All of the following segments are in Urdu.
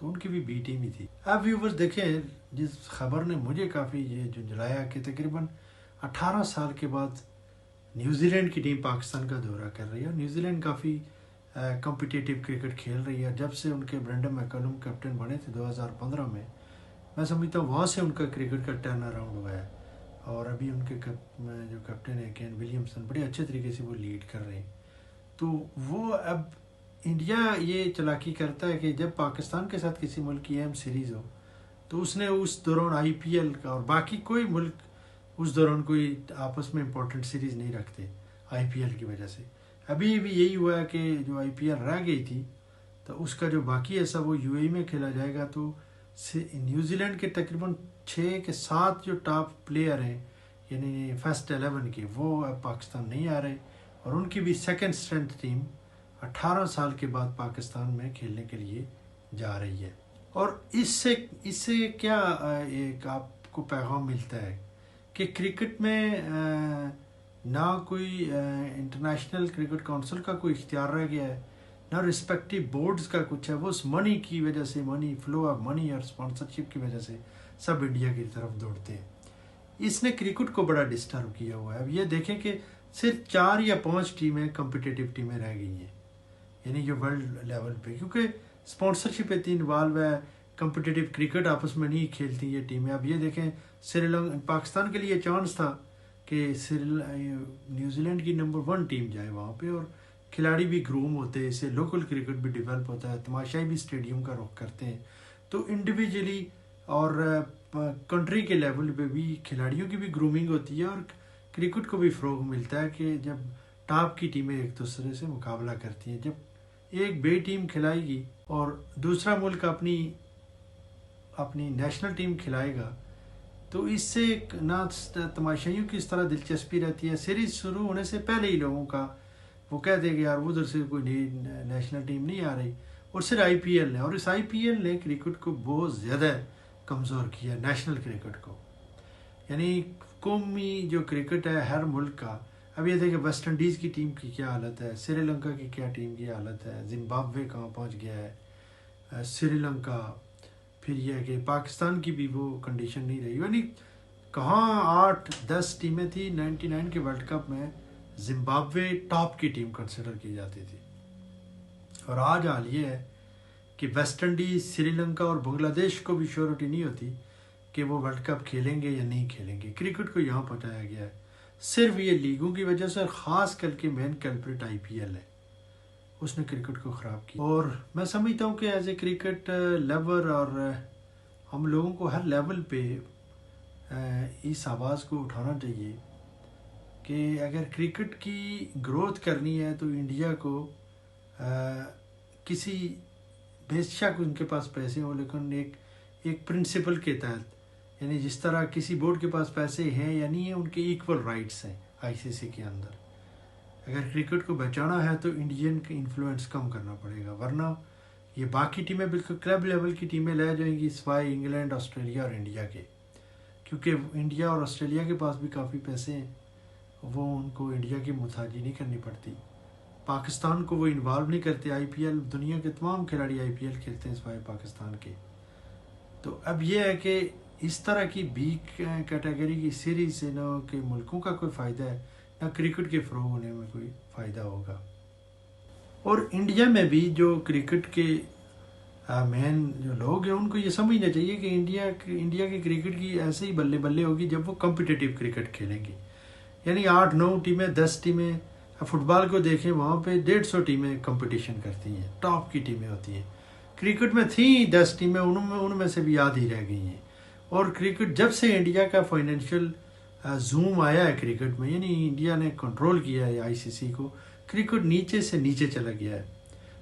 تو ان کی بھی بی ٹیم ہی تھی. اب ویورز دیکھیں جس خبر نے مجھے کافی یہ جو جلایا کہ تقریباً 18 سال کے بعد نیوزی لینڈ کی ٹیم پاکستان کا دورہ کر رہی ہے. نیوزی لینڈ کافی کمپٹیٹیو کرکٹ کھیل رہی ہے. جب سے ان کے برینڈن میکلم کیپٹن بنے تھے 2015 میں سمجھتا ہوں وہاں سے ان کا کرکٹ کا ٹرن اراؤنڈ ہوا ہے. اور ابھی ان کے جو کیپٹن ہے کین ولیمسن بڑے اچھے طریقے سے وہ لیڈ کر رہے ہیں. تو وہ اب انڈیا یہ چلاکی کرتا ہے کہ جب پاکستان کے ساتھ کسی ملک کی اہم سیریز ہو تو اس نے اس دوران آئی پی ایل کا، اور باقی کوئی ملک اس دوران کوئی آپس میں امپورٹنٹ سیریز نہیں رکھتے آئی پی ایل کی وجہ سے. ابھی بھی یہی ہوا ہے کہ جو آئی پی ایل رہ گئی تھی تو اس کا جو باقی حصہ وہ یو اے میں کھیلا جائے گا. تو نیوزی لینڈ کے تقریباً 6 کے 7 جو ٹاپ پلیئر ہیں یعنی فرسٹ 11 کے وہ اب پاکستان نہیں آ رہے، اور ان کی بھی سیکنڈ اسٹرینتھ ٹیم 18 سال کے بعد پاکستان میں کھیلنے کے لیے جا رہی ہے. اور اس سے کیا ایک آپ کو پیغام ملتا ہے کہ کرکٹ میں نہ کوئی انٹرنیشنل کرکٹ کونسل کا کوئی اختیار رہ گیا ہے، نہ رسپیکٹیو بورڈز کا کچھ ہے. وہ اس منی کی وجہ سے، منی فلو آف منی اور اسپانسرشپ کی وجہ سے سب انڈیا کی طرف دوڑتے ہیں. اس نے کرکٹ کو بڑا ڈسٹرب کیا ہوا ہے. اب یہ دیکھیں کہ صرف 4 یا 5 ٹیمیں کمپٹیٹیو ٹیمیں رہ گئی ہیں یعنی جو ورلڈ لیول پہ، کیونکہ اسپانسرشپ اتنی انوالو ہے، کمپٹیٹیو کرکٹ آپس میں نہیں کھیلتی یہ ٹیمیں. اب یہ دیکھیں سری لنکا، پاکستان کے لیے چانس تھا کہ نیوزی لینڈ کی نمبر 1 ٹیم جائے وہاں پہ، اور کھلاڑی بھی گروم ہوتے ہیں، اس سے لوکل کرکٹ بھی ڈیولپ ہوتا ہے، تماشائی بھی اسٹیڈیم کا رخ کرتے ہیں. تو انڈیویجولی اور کنٹری کے لیول پہ بھی کھلاڑیوں کی بھی گرومنگ ہوتی ہے، اور کرکٹ کو بھی فروغ ملتا ہے کہ جب ٹاپ کی ٹیمیں ایک دوسرے سے مقابلہ کرتی ہیں. جب ایک بے ٹیم کھلائے گی اور دوسرا ملک اپنی نیشنل ٹیم کھلائے گا تو اس سے نہ تماشائیوں کی اس طرح دلچسپی رہتی ہے. سیریز شروع ہونے سے پہلے ہی لوگوں کا وہ کہہ دے گا یار ادھر سے کوئی نیشنل ٹیم نہیں آ رہی، اور صرف آئی پی ایل ہے. اور اس آئی پی ایل نے کرکٹ کو بہت زیادہ کمزور کیا، نیشنل کرکٹ کو. یعنی قومی جو کرکٹ ہے ہر ملک کا، اب یہ دیکھیں ویسٹ انڈیز کی ٹیم کی کیا حالت ہے، سری لنکا کی کیا ٹیم کی حالت ہے، زمبابوے کہاں پہنچ گیا ہے، سری لنکا. پھر یہ ہے کہ پاکستان کی بھی وہ کنڈیشن نہیں رہی. یعنی کہاں 8-10 ٹیمیں تھیں 99 کے ورلڈ کپ میں، زمبابوے ٹاپ کی ٹیم کنسیڈر کی جاتی تھی. اور آج حال یہ ہے کہ ویسٹ انڈیز، سری لنکا اور بنگلہ دیش کو بھی شیورٹی نہیں ہوتی کہ وہ ورلڈ کپ کھیلیں گے یا نہیں کھیلیں گے. کرکٹ کو یہاں پہنچایا گیا ہے صرف یہ لیگوں کی وجہ سے، اور خاص کر کے مین کلپریٹ آئی پی ایل ہے، اس نے کرکٹ کو خراب کیا. اور میں سمجھتا ہوں کہ ایز اے کرکٹ لیور، اور ہم لوگوں کو ہر لیول پہ اس آواز کو اٹھانا چاہیے کہ اگر کرکٹ کی گروتھ کرنی ہے تو انڈیا کو کسی بے شک ان کے پاس پیسے ہوں لیکن ایک پرنسپل کے تحت، یعنی جس طرح کسی بورڈ کے پاس پیسے ہیں یا نہیں ہیں، ان کے ایکول رائٹس ہیں آئی سی سی کے اندر. اگر کرکٹ کو بچانا ہے تو انڈین کا انفلوئنس کم کرنا پڑے گا، ورنہ یہ باقی ٹیمیں بالکل کلب لیول کی ٹیمیں لے جائیں گی سوائے انگلینڈ، آسٹریلیا اور انڈیا کے. کیونکہ انڈیا اور آسٹریلیا کے پاس بھی کافی پیسے ہیں، وہ ان کو انڈیا کی محتاجی نہیں کرنی پڑتی. پاکستان کو وہ انوالو نہیں کرتے. آئی پی ایل دنیا کے تمام کھلاڑی آئی پی ایل کھیلتے ہیں سوائے پاکستان کے. تو اب یہ ہے کہ اس طرح کی بی کیٹیگری کی سیریز سے نہ کہ ملکوں کا کوئی فائدہ ہے، نہ کرکٹ کے فروغ ہونے میں کوئی فائدہ ہوگا. اور انڈیا میں بھی جو کرکٹ کے مین جو لوگ ہیں ان کو یہ سمجھنا چاہیے کہ انڈیا کی کرکٹ کی ایسے ہی بلے بلے ہوگی جب وہ کمپٹیٹیو کرکٹ کھیلیں گی. یعنی 8-9 ٹیمیں، 10 ٹیمیں. فٹ بال کو دیکھیں وہاں پہ 150 ٹیمیں کمپٹیشن کرتی ہیں، ٹاپ کی ٹیمیں ہوتی ہیں. کرکٹ میں تھیں 10 ٹیمیں، ان میں سے بھی آدھی رہ گئی ہیں. اور کرکٹ جب سے انڈیا کا فائنینشیل زوم آیا ہے کرکٹ میں، یعنی انڈیا نے کنٹرول کیا ہے آئی سی سی کو، کرکٹ نیچے سے نیچے چلا گیا ہے.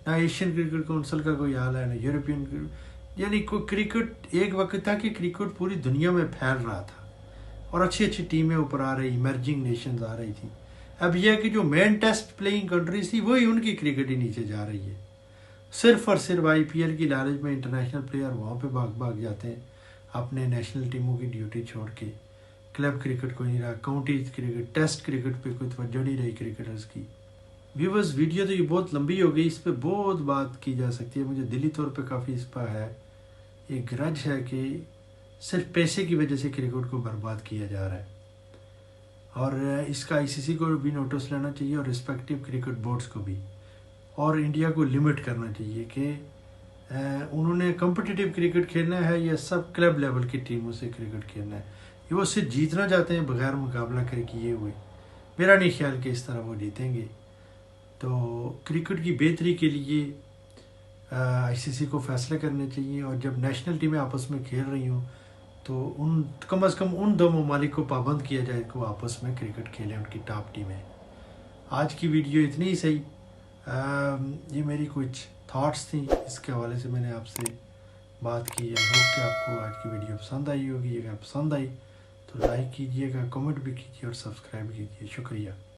نہ ایشین کرکٹ کونسل کا کوئی حال ہے، نہ یورپین. یعنی کرکٹ ایک وقت تھا کہ کرکٹ پوری دنیا میں پھیل رہا تھا اور اچھی ٹیمیں اوپر آ رہی، ایمرجنگ نیشنز آ رہی تھیں. اب یہ ہے کہ جو مین ٹیسٹ پلئنگ کنٹریز تھی وہی ان کی کرکٹ ہی نیچے جا رہی ہے. صرف اور صرف آئی پی ایل کی لالچ میں انٹرنیشنل پلیئر وہاں پہ بھاگ جاتے ہیں اپنے نیشنل ٹیموں کی ڈیوٹی چھوڑ کے. کلب کرکٹ کوئی نہیں رہا، کاؤنٹی کرکٹ، ٹیسٹ کرکٹ پہ کوئی توجہ نہیں رہی کرکٹرز کی. ویورز ویڈیو تو یہ بہت لمبی ہو گئی، اس پہ بہت بات کی جا سکتی ہے، مجھے دلی طور پہ کافی اس پہ ہے ایک گرج ہے کہ صرف پیسے کی وجہ سے کرکٹ کو برباد کیا جا رہا ہے، اور اس کا آئی سی سی کو بھی نوٹس لینا چاہیے اور رسپیکٹیو کرکٹ بورڈز کو بھی، اور انڈیا کو لمٹ کرنا چاہیے کہ انہوں نے کمپٹیٹیو کرکٹ کھیلنا ہے یا سب کلب لیول کی ٹیموں سے کرکٹ کھیلنا ہے، یہ وہ صرف جیتنا چاہتے ہیں بغیر مقابلہ کر کیے ہوئے، میرا نہیں خیال کہ اس طرح وہ جیتیں گے۔ تو کرکٹ کی بہتری کے لیے آئی سی سی کو فیصلے کرنے چاہیے، اور جب نیشنل ٹیمیں آپس میں کھیل رہی ہوں تو کم از کم ان دو ممالک کو پابند کیا جائے کہ وہ آپس میں کرکٹ کھیلیں، ان کی ٹاپ ٹیمیں۔ آج کی ویڈیو اتنی ہی صحیح، یہ میری کچھ تھاٹس تھیں، اس کے حوالے سے میں نے آپ سے بات کی۔ آئی ہوپ کہ آپ کو آج کی ویڈیو پسند آئی ہوگی، اگر پسند آئی تو لائک کیجیے گا، کمنٹ بھی کیجیے اور سبسکرائب کیجیے۔ شکریہ۔